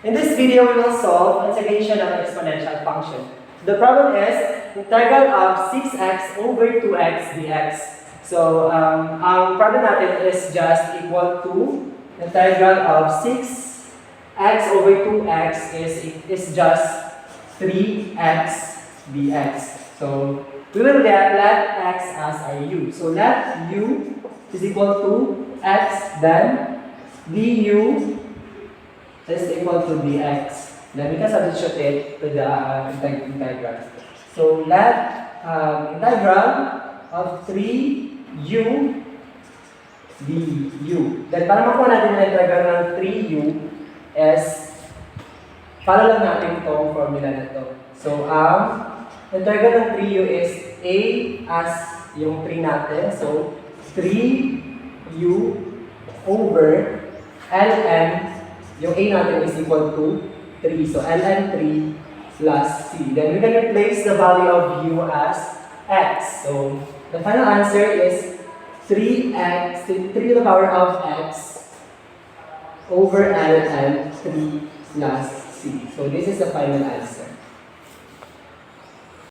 In this video, we will solve integration of exponential function. The problem is integral of 6x over 2x dx. So, ang problem natin is just equal to integral of 6x over 2x is just 3x dx. So, we will let x as our u. So, let u is equal to x, then du is equal to dx. Then we can substitute it to the integral. So let integral of 3u du. Then para makuha natin yung integral ng 3u is follow lang natin itong formula na ito. So integral ng 3u is a as yung 3 natin. So 3u over ln, yung a natin is equal to 3. So, ln 3 plus c. Then, we can replace the value of u as x. So, the final answer is 3 to the power of x over ln 3 plus c. So, this is the final answer.